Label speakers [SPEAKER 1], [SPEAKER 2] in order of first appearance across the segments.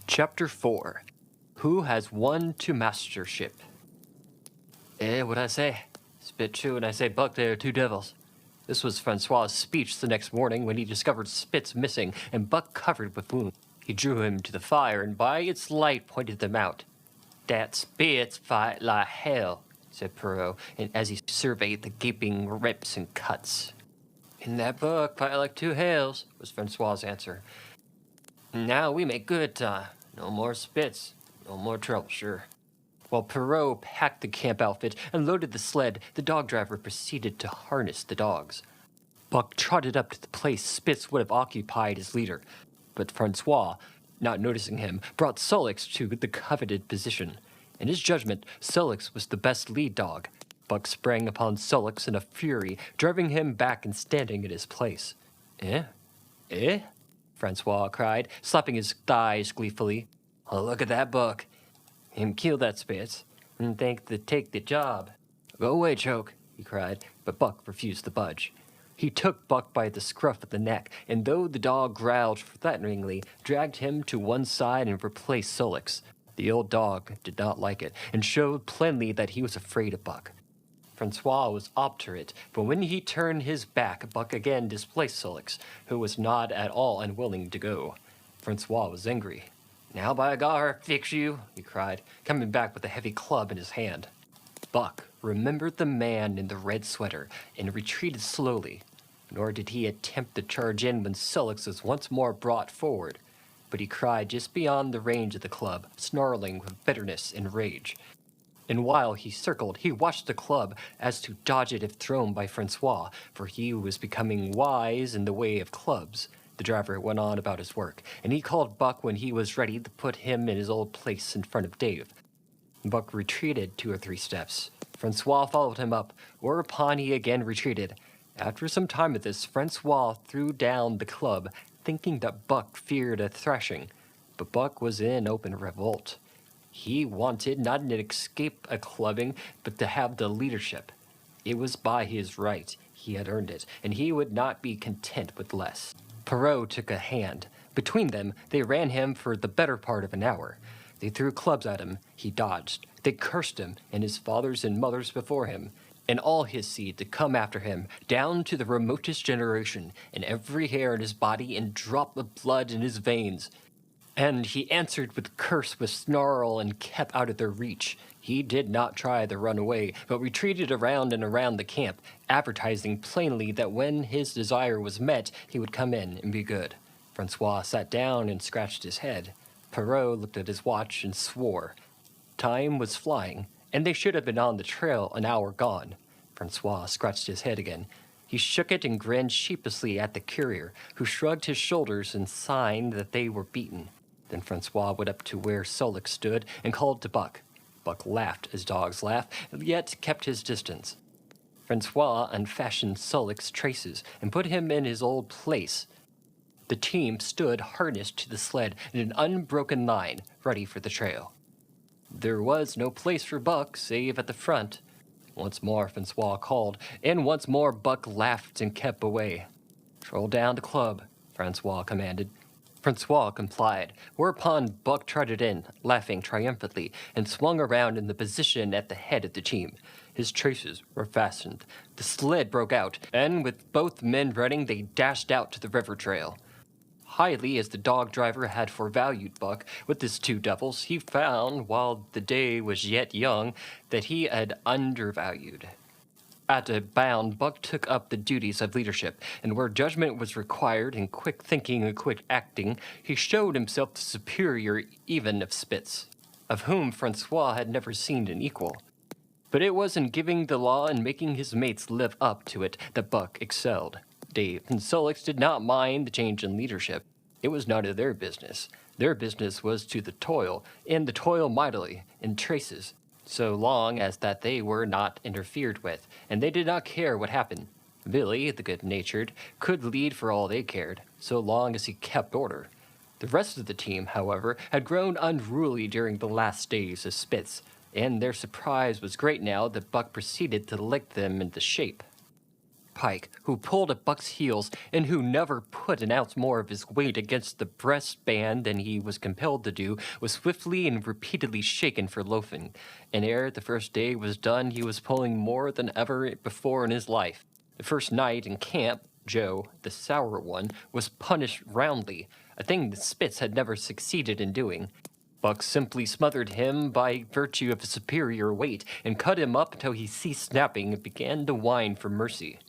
[SPEAKER 1] Chapter 4. Who has won to mastership? What'd I say? Spit true when I say Buck, there are two devils. This was Francois' speech the next morning when he discovered Spitz missing and Buck covered with wounds. He drew him to the fire and by its light pointed them out. "Dat Spitz fight like hell," said Perrault, and as he surveyed the gaping rips and cuts. "In that Buck fight like two hells," was Francois' answer. "Now we make good time. No more Spitz. No more trouble, sure." While Perrault packed the camp outfit and loaded the sled, the dog driver proceeded to harness the dogs. Buck trotted up to the place Spitz would have occupied as leader, but Francois, not noticing him, brought Solix to the coveted position. In his judgment, Solix was the best lead dog. Buck sprang upon Solix in a fury, driving him back and standing in his place. Eh? Francois cried, slapping his thighs gleefully. "Oh, look at that Buck. Him kill that Spitz, and take the job." "Go away, Choke," he cried, but Buck refused to budge. He took Buck by the scruff of the neck, and though the dog growled threateningly, dragged him to one side and replaced Solix. The old dog did not like it, and showed plainly that he was afraid of Buck. Francois was obdurate, but when he turned his back, Buck again displaced Solix, who was not at all unwilling to go. Francois was angry. "Now by gar, fix you," he cried, coming back with a heavy club in his hand. Buck remembered the man in the red sweater and retreated slowly, nor did he attempt to charge in when Solix was once more brought forward, but he cried just beyond the range of the club, snarling with bitterness and rage. And while he circled, he watched the club as to dodge it if thrown by Francois, for he was becoming wise in the way of clubs. The driver went on about his work, and he called Buck when he was ready to put him in his old place in front of Dave. Buck retreated 2 or 3 steps. Francois followed him up, whereupon he again retreated. After some time of this, Francois threw down the club, thinking that Buck feared a thrashing, but Buck was in open revolt. He wanted not an escape a clubbing, but to have the leadership. It was by his right. He had earned it, and he would not be content with less. Perrault took a hand. Between them, they ran him for the better part of an hour. They threw clubs at him. He dodged. They cursed him and his fathers and mothers before him, and all his seed to come after him, down to the remotest generation, and every hair in his body and drop of blood in his veins. And he answered with curse, with snarl, and kept out of their reach. He did not try to run away, but retreated around and around the camp, advertising plainly that when his desire was met, he would come in and be good. Francois sat down and scratched his head. Perrault looked at his watch and swore. Time was flying, and they should have been on the trail an hour gone. Francois scratched his head again. He shook it and grinned sheepishly at the courier, who shrugged his shoulders and signed that they were beaten. Then Francois went up to where Solix stood and called to Buck. Buck laughed as dogs laugh, yet kept his distance. Francois unfastened Solix's traces and put him in his old place. The team stood harnessed to the sled in an unbroken line, ready for the trail. There was no place for Buck save at the front. Once more Francois called, and once more Buck laughed and kept away. "Troll down the club," Francois commanded. Francois complied, whereupon Buck trotted in, laughing triumphantly, and swung around in the position at the head of the team. His traces were fastened. The sled broke out, and with both men running, they dashed out to the river trail. Highly as the dog driver had forevalued Buck with his 2 devils, he found, while the day was yet young, that he had undervalued. At a bound, Buck took up the duties of leadership, and where judgment was required and quick thinking and quick acting, he showed himself the superior even of Spitz, of whom Francois had never seen an equal. But it was in giving the law and making his mates live up to it that Buck excelled. Dave and Solix did not mind the change in leadership. It was none of their business. Their business was to the toil, and the toil mightily, in traces, so long as that they were not interfered with, and they did not care what happened. Billy, the good-natured, could lead for all they cared, so long as he kept order. The rest of the team, however, had grown unruly during the last days of Spitz, and their surprise was great now that Buck proceeded to lick them into shape. Pike, who pulled at Buck's heels and who never put an ounce more of his weight against the breastband than he was compelled to do, was swiftly and repeatedly shaken for loafing, and ere the first day was done he was pulling more than ever before in his life. The first night in camp, Joe, the sour one, was punished roundly, a thing that Spitz had never succeeded in doing. Buck simply smothered him by virtue of his superior weight and cut him up until he ceased snapping and began to whine for mercy.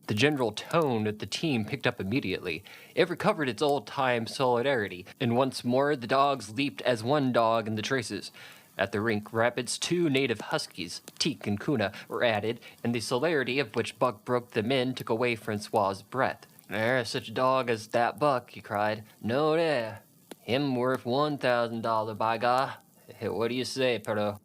[SPEAKER 1] The general tone of the team picked up immediately. It recovered its old-time solidarity, and once more the dogs leaped as one dog in the traces. At the rink rapids, 2 native huskies, Teek and Kuna, were added, and the celerity of which Buck broke them in took away Francois's breath. "There's such a dog as that Buck," he cried. "No there. Him worth $1,000, by God. What do you say, Perrault?"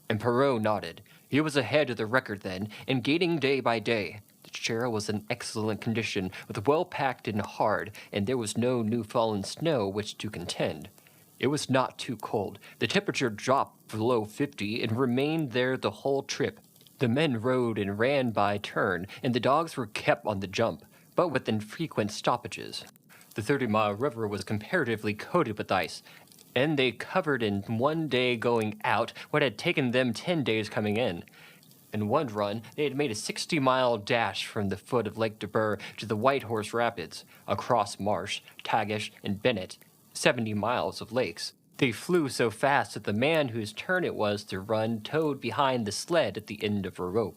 [SPEAKER 1] And Perrault nodded. He was ahead of the record then, and gaining day by day. The trail was in excellent condition, with well packed and hard, and there was no new fallen snow which to contend. It was not too cold. The temperature dropped below 50 and remained there the whole trip. The men rode and ran by turn, and the dogs were kept on the jump, but with infrequent stoppages. The 30-mile river was comparatively coated with ice, and they covered in one day going out what had taken them 10 days coming in. In one run, they had made a 60-mile dash from the foot of Lake Deber to the White Horse Rapids, across Marsh, Tagish, and Bennett, 70 miles of lakes. They flew so fast that the man whose turn it was to run towed behind the sled at the end of a rope.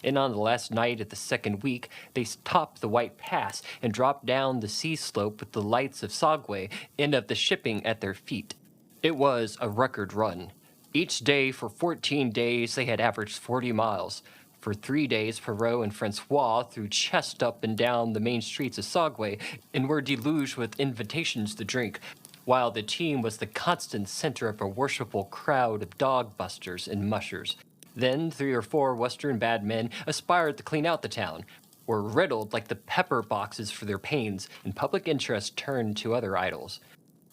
[SPEAKER 1] And on the last night of the second week, they topped the White Pass and dropped down the sea slope with the lights of Sagway and of the shipping at their feet. It was a record run. Each day for 14 days they had averaged 40 miles. For 3 days, Perrault and Francois threw chest up and down the main streets of Sagway and were deluged with invitations to drink, while the team was the constant center of a worshipful crowd of dog-busters and mushers. Then 3 or 4 Western bad men aspired to clean out the town, were riddled like the pepper boxes for their pains, and public interest turned to other idols.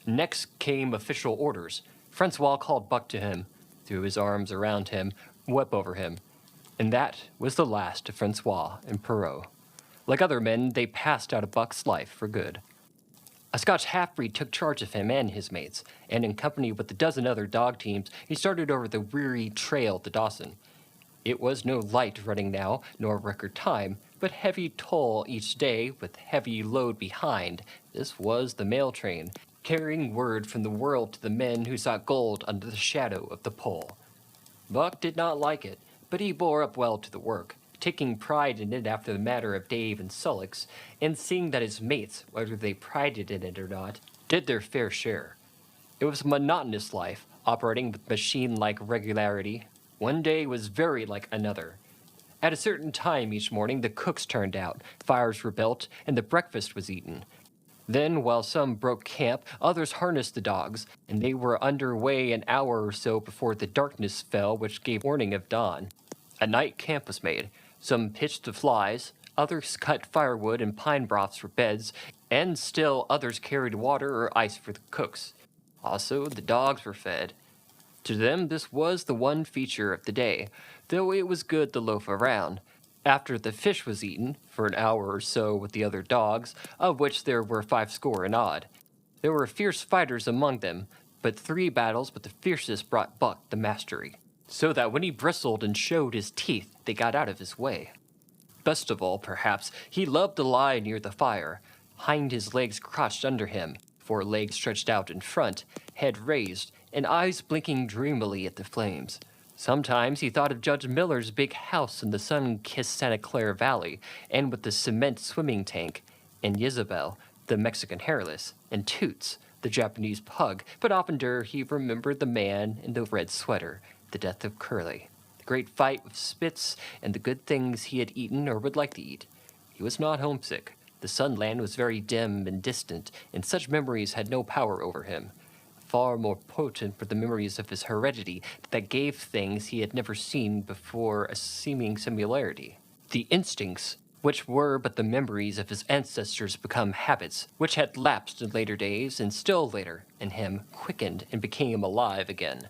[SPEAKER 1] Next came official orders. Francois called Buck to him, threw his arms around him, wept over him. And that was the last of Francois and Perrault. Like other men, they passed out of Buck's life for good. A Scotch half-breed took charge of him and his mates, and in company with a dozen other dog teams, he started over the weary trail to Dawson. It was no light running now, nor record time, but heavy toll each day with heavy load behind. This was the mail train, carrying word from the world to the men who sought gold under the shadow of the pole. Buck did not like it, but he bore up well to the work, taking pride in it after the manner of Dave and Sullox, and seeing that his mates, whether they prided in it or not, did their fair share. It was a monotonous life, operating with machine-like regularity. One day was very like another. At a certain time each morning the cooks turned out, fires were built, and the breakfast was eaten. Then, while some broke camp, others harnessed the dogs, and they were under way an hour or so before the darkness fell which gave warning of dawn. A night camp was made. Some pitched the flies, others cut firewood and pine broths for beds, and still others carried water or ice for the cooks. Also, the dogs were fed. To them this was the one feature of the day, though it was good to loaf around. After the fish was eaten, for an hour or so with the other dogs, of which there were 50 and odd. There were fierce fighters among them, but 3 battles with the fiercest brought Buck the mastery, so that when he bristled and showed his teeth, they got out of his way. Best of all, perhaps, he loved to lie near the fire, hind his legs crotched under him, 4 legs stretched out in front, head raised, and eyes blinking dreamily at the flames. Sometimes he thought of Judge Miller's big house in the sun-kissed Santa Clara Valley, and with the cement swimming tank, and Isabel, the Mexican hairless, and Toots, the Japanese pug, but oftener he remembered the man in the red sweater, the death of Curly, the great fight with Spitz, and the good things he had eaten or would like to eat. He was not homesick. The Sunland was very dim and distant, and such memories had no power over him. Far more potent were the memories of his heredity that gave things he had never seen before a seeming similarity. The instincts, which were but the memories of his ancestors become habits, which had lapsed in later days and still later, in him, quickened and became alive again.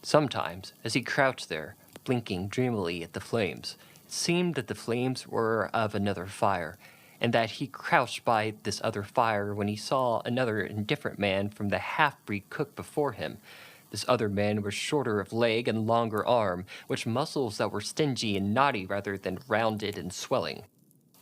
[SPEAKER 1] Sometimes, as he crouched there, blinking dreamily at the flames, it seemed that the flames were of another fire, and that he crouched by this other fire when he saw another indifferent man from the half-breed cook before him. This other man was shorter of leg and longer arm, with muscles that were stingy and knotty rather than rounded and swelling.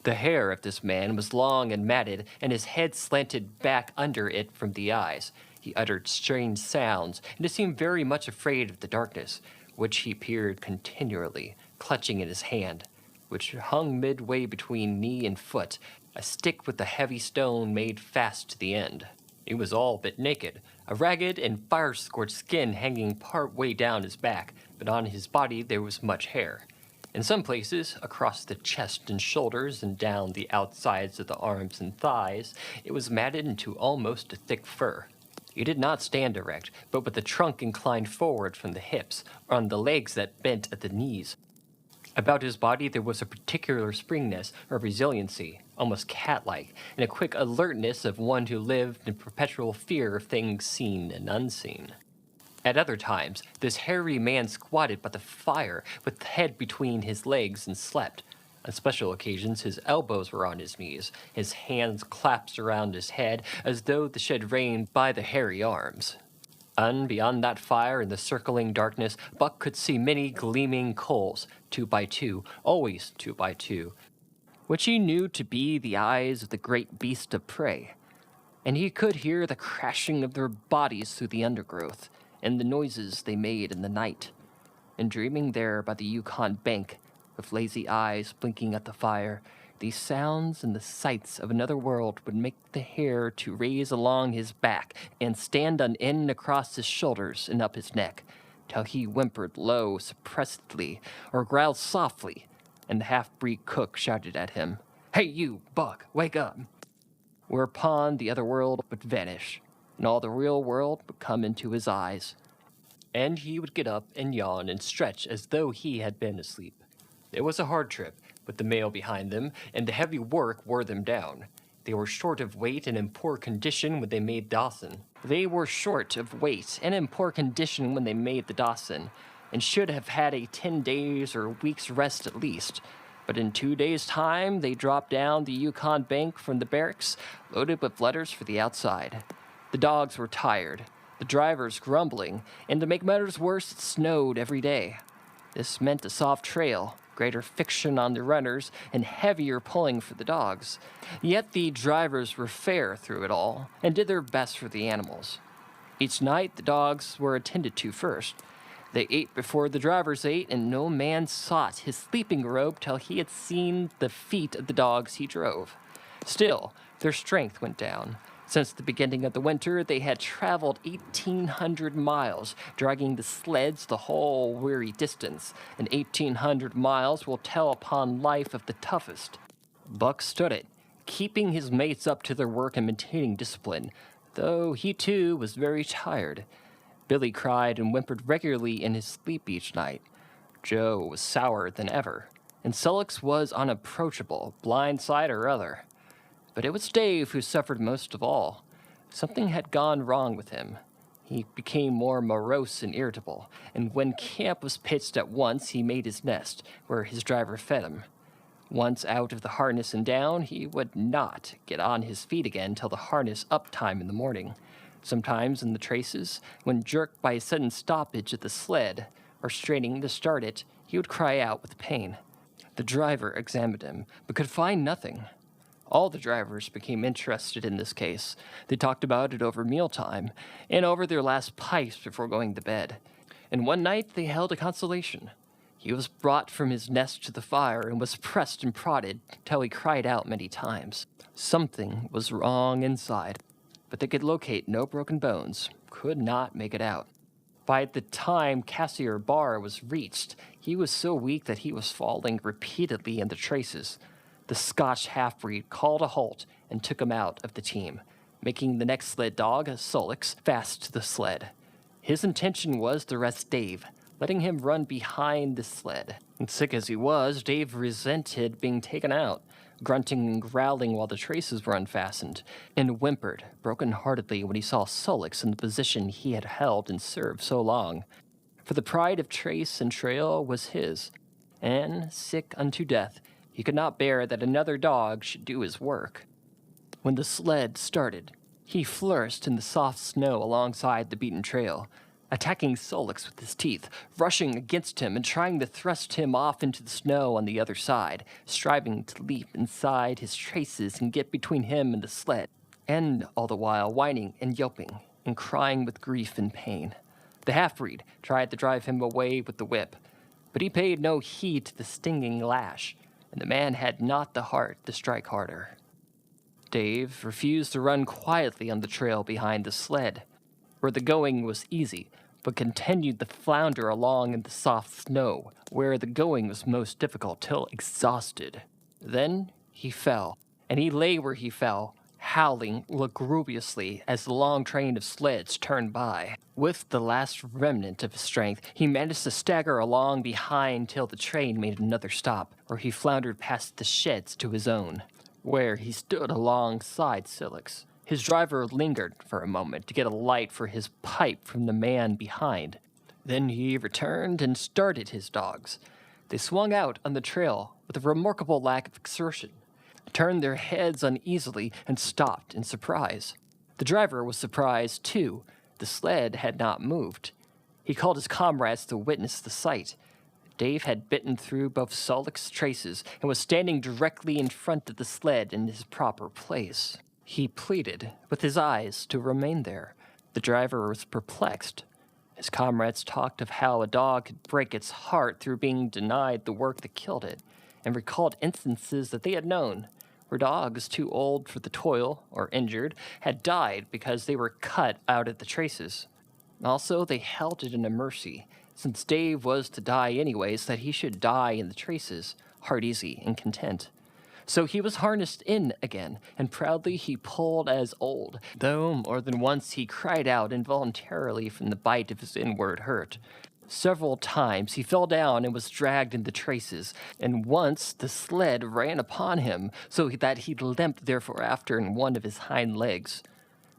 [SPEAKER 1] The hair of this man was long and matted, and his head slanted back under it from the eyes. He uttered strange sounds, and seemed very much afraid of the darkness, which he peered continually, clutching in his hand, which hung midway between knee and foot, a stick with a heavy stone made fast to the end. He was all but naked, a ragged and fire-scorched skin hanging part way down his back, but on his body there was much hair. In some places, across the chest and shoulders and down the outsides of the arms and thighs, it was matted into almost a thick fur. He did not stand erect, but with the trunk inclined forward from the hips, or on the legs that bent at the knees. About his body there was a particular springiness or resiliency, almost cat-like, and a quick alertness of one who lived in perpetual fear of things seen and unseen. At other times, this hairy man squatted by the fire with the head between his legs and slept. On special occasions, his elbows were on his knees, his hands clasped around his head as though to shed rain by the hairy arms. And beyond that fire in the circling darkness, Buck could see many gleaming coals, 2 by 2, always 2 by 2, which he knew to be the eyes of the great beast of prey. And he could hear the crashing of their bodies through the undergrowth, and the noises they made in the night. And dreaming there by the Yukon bank, with lazy eyes blinking at the fire, these sounds and the sights of another world would make the hair to raise along his back and stand on end across his shoulders and up his neck, till he whimpered low, suppressedly, or growled softly, and the half-breed cook shouted at him, "Hey you, Buck, wake up!" Whereupon the other world would vanish, and all the real world would come into his eyes. And he would get up and yawn and stretch as though he had been asleep. It was a hard trip, with the mail behind them, and the heavy work wore them down. They were short of weight and in poor condition when they made Dawson. And should have had a 10 days or week's rest at least. But in 2 days' time, they dropped down the Yukon bank from the barracks, loaded with letters for the outside. The dogs were tired, the drivers grumbling, and to make matters worse, it snowed every day. This meant a soft trail, greater friction on the runners, and heavier pulling for the dogs. Yet the drivers were fair through it all, and did their best for the animals. Each night, the dogs were attended to first. They ate before the drivers ate, and no man sought his sleeping robe till he had seen the feet of the dogs he drove. Still, their strength went down. Since the beginning of the winter, they had traveled 1,800 miles, dragging the sleds the whole weary distance, and 1,800 miles will tell upon life of the toughest. Buck stood it, keeping his mates up to their work and maintaining discipline, though he too was very tired. Billy cried and whimpered regularly in his sleep each night. Joe was sourer than ever, and Sullox was unapproachable, blind side or other. But it was Dave who suffered most of all. Something had gone wrong with him. He became more morose and irritable, and when camp was pitched at once, he made his nest, where his driver fed him. Once out of the harness and down, he would not get on his feet again till the harness up time in the morning. Sometimes in the traces, when jerked by a sudden stoppage of the sled, or straining to start it, he would cry out with pain. The driver examined him, but could find nothing. All the drivers became interested in this case. They talked about it over mealtime, and over their last pipes before going to bed. And one night they held a consultation. He was brought from his nest to the fire and was pressed and prodded till he cried out many times. Something was wrong inside, but they could locate no broken bones, could not make it out. By the time Cassiar Bar was reached, he was so weak that he was falling repeatedly in the traces. The Scotch half-breed called a halt and took him out of the team, making the next sled dog, Sullox, fast to the sled. His intention was to rest Dave, letting him run behind the sled. And sick as he was, Dave resented being taken out, grunting and growling while the traces were unfastened, and whimpered broken-heartedly when he saw Sullox in the position he had held and served so long. For the pride of trace and trail was his, and, sick unto death, he could not bear that another dog should do his work. When the sled started, he flourished in the soft snow alongside the beaten trail, attacking Solix with his teeth, rushing against him and trying to thrust him off into the snow on the other side, striving to leap inside his traces and get between him and the sled, and all the while whining and yelping and crying with grief and pain. The half-breed tried to drive him away with the whip, but he paid no heed to the stinging lash, and the man had not the heart to strike harder. Dave refused to run quietly on the trail behind the sled, where the going was easy, but continued to flounder along in the soft snow, where the going was most difficult till exhausted. Then he fell, and he lay where he fell, howling lugubriously as the long train of sleds turned by. With the last remnant of his strength, he managed to stagger along behind till the train made another stop, where he floundered past the sheds to his own, where he stood alongside Solix. His driver lingered for a moment to get a light for his pipe from the man behind. Then he returned and started his dogs. They swung out on the trail with a remarkable lack of exertion, turned their heads uneasily, and stopped in surprise. The driver was surprised, too. The sled had not moved. He called his comrades to witness the sight. Dave had bitten through both Solix's traces and was standing directly in front of the sled in his proper place. He pleaded with his eyes to remain there. The driver was perplexed. His comrades talked of how a dog could break its heart through being denied the work that killed it, and recalled instances that they had known, where dogs too old for the toil or injured had died because they were cut out of the traces. Also, they held it in a mercy, since Dave was to die anyways, that he should die in the traces, heart easy and content. So he was harnessed in again, and proudly he pulled as old, though more than once he cried out involuntarily from the bite of his inward hurt. Several times he fell down and was dragged in the traces, and once the sled ran upon him, so that he limped therefore after in one of his hind legs.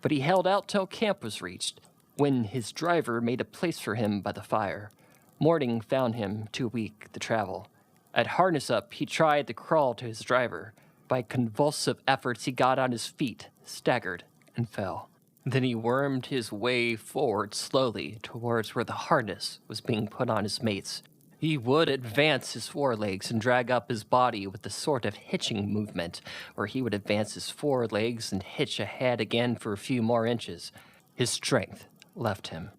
[SPEAKER 1] But he held out till camp was reached, when his driver made a place for him by the fire. Morning found him too weak to travel. At harness up, he tried to crawl to his driver. By convulsive efforts, he got on his feet, staggered, and fell. Then he wormed his way forward slowly towards where the harness was being put on his mates. He would advance his forelegs and drag up his body with a sort of hitching movement, or he would advance his forelegs and hitch ahead again for a few more inches. His strength left him.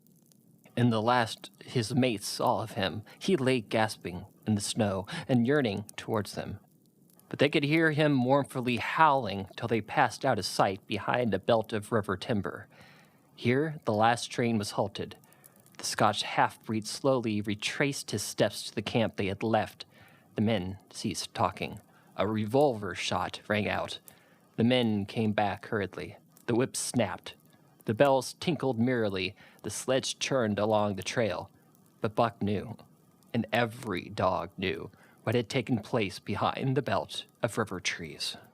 [SPEAKER 1] In the last his mates saw of him, he lay gasping in the snow and yearning towards them. But they could hear him mournfully howling till they passed out of sight behind a belt of river timber. Here the last train was halted. The Scotch half-breed slowly retraced his steps to the camp they had left. The men ceased talking. A revolver shot rang out. The men came back hurriedly. The whip snapped. The bells tinkled merrily. The sledge churned along the trail. But Buck knew, and every dog knew, what had taken place behind the belt of river trees.